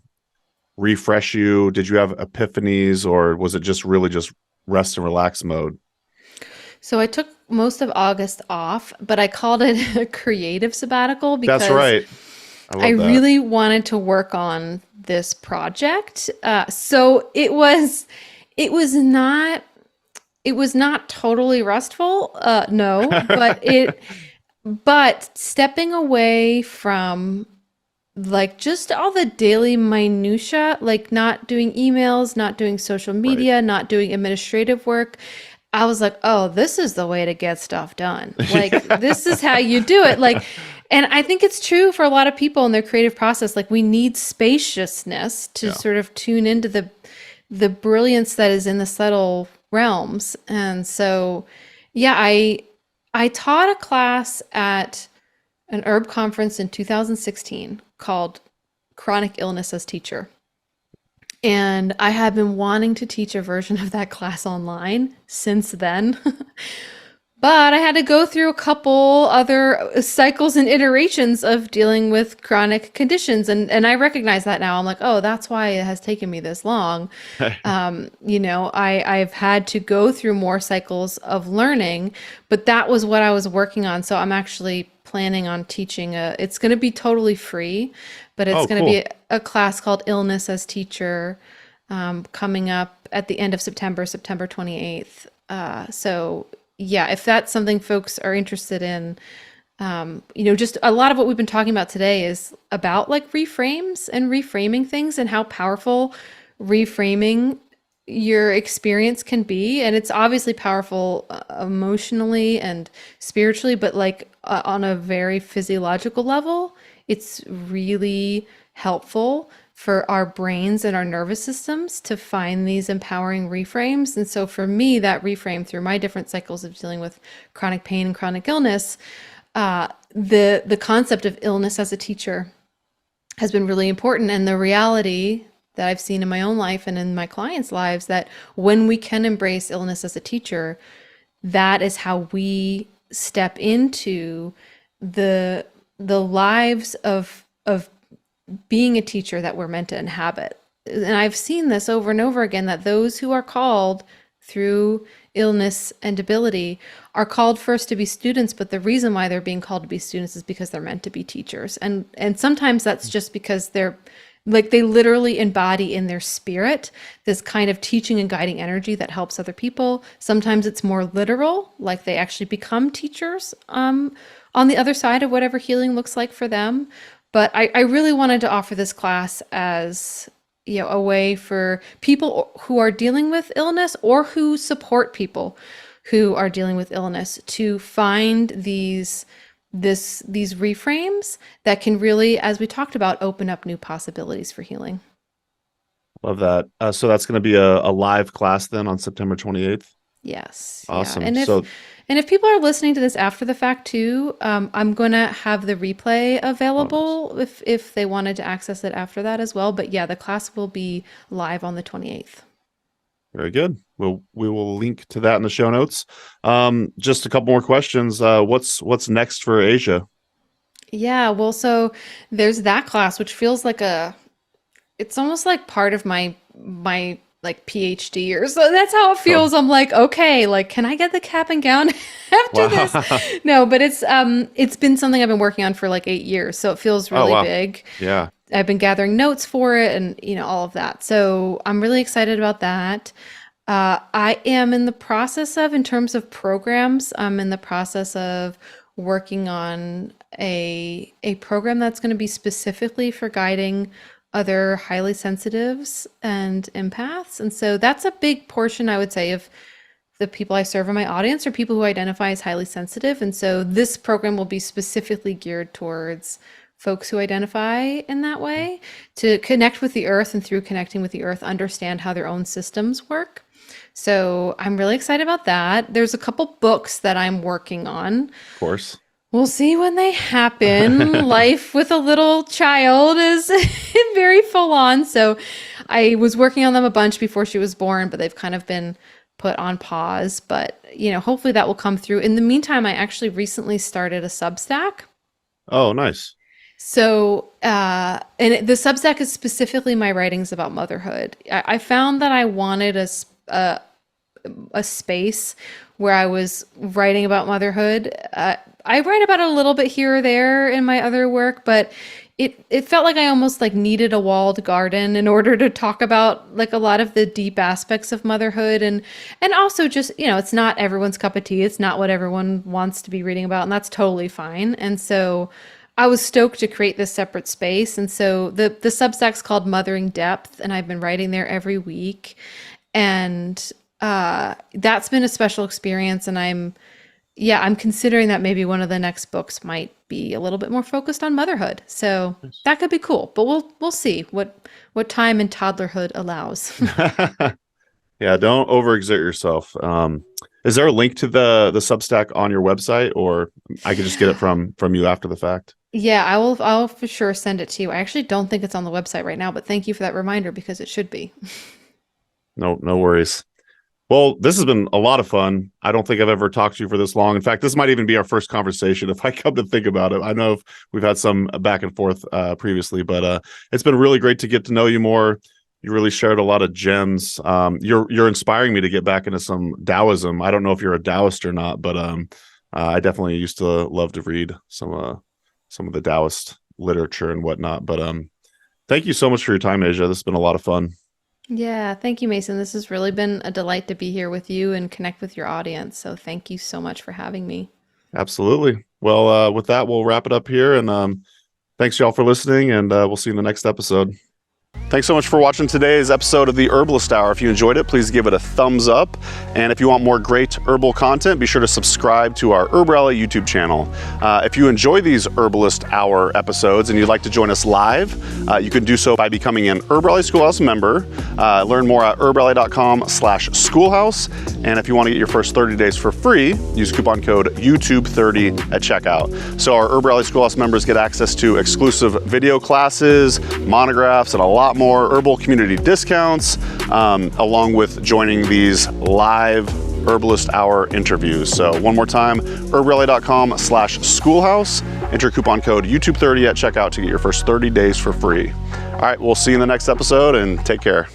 [SPEAKER 3] refresh you? Did you have epiphanies, or was it just really just rest and relax mode?
[SPEAKER 1] So I took most of August off, but I called it a creative sabbatical because
[SPEAKER 3] That's right.
[SPEAKER 1] I really wanted to work on this project. So it was not totally restful. No, but stepping away from like just all the daily minutia, like not doing emails, not doing social media, not doing administrative work. I was like, oh, this is the way to get stuff done. Like, this is how you do it. Like, and I think it's true for a lot of people in their creative process. Like, we need spaciousness to sort of tune into the brilliance that is in the subtle realms. And so, yeah, I taught a class at an herb conference in 2016 called Chronic Illness as Teacher. And I have been wanting to teach a version of that class online since then. But I had to go through a couple other cycles and iterations of dealing with chronic conditions. And I recognize that now. I'm like, oh, that's why it has taken me this long. I've had to go through more cycles of learning, but that was what I was working on. So I'm actually planning on teaching it's going to be totally free, but it's
[SPEAKER 3] Oh,
[SPEAKER 1] going to be
[SPEAKER 3] cool.
[SPEAKER 1] a class called Illness as Teacher, coming up at the end of September, September 28th. So yeah, if that's something folks are interested in, just a lot of what we've been talking about today is about like reframes and reframing things and how powerful reframing your experience can be. And it's obviously powerful emotionally and spiritually, but like on a very physiological level, it's really helpful for our brains and our nervous systems to find these empowering reframes. And so for me, that reframe through my different cycles of dealing with chronic pain and chronic illness, the concept of illness as a teacher has been really important. And the reality that I've seen in my own life and in my clients' lives, that when we can embrace illness as a teacher, that is how we step into the lives of being a teacher that we're meant to inhabit. And I've seen this over and over again, that those who are called through illness and debility are called first to be students, but the reason why they're being called to be students is because they're meant to be teachers. And sometimes that's just because they're like, they literally embody in their spirit this kind of teaching and guiding energy that helps other people. Sometimes it's more literal, like they actually become teachers on the other side of whatever healing looks like for them. But I really wanted to offer this class as, a way for people who are dealing with illness or who support people who are dealing with illness to find these reframes that can really, as we talked about, open up new possibilities for healing.
[SPEAKER 3] Love that. So that's going to be a live class then on September 28th.
[SPEAKER 1] Yes. Yeah.
[SPEAKER 3] Awesome. So
[SPEAKER 1] And if people are listening to this after the fact too, I'm gonna have the replay
[SPEAKER 3] oh, nice.
[SPEAKER 1] available if they wanted to access it after that as well. But yeah, the class will be live on the 28th.
[SPEAKER 3] Very good. We will link to that in the show notes. Just a couple more questions. What's next for Asia?
[SPEAKER 1] Yeah, well, so there's that class, which feels like it's almost like part of my like PhD, or so that's how it
[SPEAKER 3] Oh,
[SPEAKER 1] feels. I'm like, okay, like, can I get the cap and gown after this?
[SPEAKER 3] wow.
[SPEAKER 1] No, but it's been something I've been working on for like 8 years, so it feels
[SPEAKER 3] Oh,
[SPEAKER 1] really
[SPEAKER 3] wow.
[SPEAKER 1] big.
[SPEAKER 3] Yeah.
[SPEAKER 1] I've been gathering notes for it and all of that. So I'm really excited about that. I am in the process of, in terms of programs, I'm in the process of working on a program that's going to be specifically for guiding other highly sensitives and empaths. And so that's a big portion, I would say, of the people I serve in my audience are people who identify as highly sensitive. And so this program will be specifically geared towards folks who identify in that way, to connect with the earth, and through connecting with the earth, understand how their own systems work. So I'm really excited about that. There's a couple books that I'm working on.
[SPEAKER 3] Of course.
[SPEAKER 1] We'll see when they happen. Life with a little child is very full on. So I was working on them a bunch before she was born, but they've kind of been put on pause. But, hopefully that will come through. In the meantime, I actually recently started a Substack.
[SPEAKER 3] Oh, nice.
[SPEAKER 1] So, the Substack is specifically my writings about motherhood. I found that I wanted a space where I was writing about motherhood. I write about it a little bit here or there in my other work, but it felt like I almost like needed a walled garden in order to talk about like a lot of the deep aspects of motherhood, and also just, it's not everyone's cup of tea. It's not what everyone wants to be reading about, and that's totally fine. And so I was stoked to create this separate space. And so the Substack's called Mothering Depth, and I've been writing there every week. And that's been a special experience. And I'm considering that maybe one of the next books might be a little bit more focused on motherhood. So
[SPEAKER 3] Nice.
[SPEAKER 1] that could be cool. But we'll see what time and toddlerhood allows.
[SPEAKER 3] Yeah, don't overexert yourself. Is there a link to the Substack on your website, or I could just get it from you after the fact?
[SPEAKER 1] Yeah, I'll for sure send it to you. I actually don't think it's on the website right now, but thank you for that reminder because it should be.
[SPEAKER 3] No worries. Well, this has been a lot of fun. I don't think I've ever talked to you for this long. In fact, this might even be our first conversation if I come to think about it. I know we've had some back and forth previously, but it's been really great to get to know you more. You really shared a lot of gems. You're inspiring me to get back into some Taoism. I don't know if you're a Taoist or not, but I definitely used to love to read some of the Taoist literature and whatnot. But thank you so much for your time, Asia. This has been a lot of fun.
[SPEAKER 1] Yeah, thank you, Mason. This has really been a delight to be here with you and connect with your audience. So thank you so much for having me.
[SPEAKER 3] Absolutely. Well, with that, we'll wrap it up here. And thanks, y'all, for listening. And we'll see you in the next episode. Thanks so much for watching today's episode of the Herbalist Hour. If you enjoyed it, please give it a thumbs up. And if you want more great herbal content, be sure to subscribe to our Herb Rally YouTube channel. If you enjoy these Herbalist Hour episodes and you'd like to join us live, you can do so by becoming an Herb Rally Schoolhouse member. Learn more at herbrally.com/schoolhouse. And if you want to get your first 30 days for free, use coupon code YouTube30 at checkout. So our Herb Rally Schoolhouse members get access to exclusive video classes, monographs, and a lot more herbal community discounts, along with joining these live Herbalist Hour interviews. So one more time, herbrally.com/schoolhouse. Enter coupon code YouTube30 at checkout to get your first 30 days for free. All right, we'll see you in the next episode, and take care.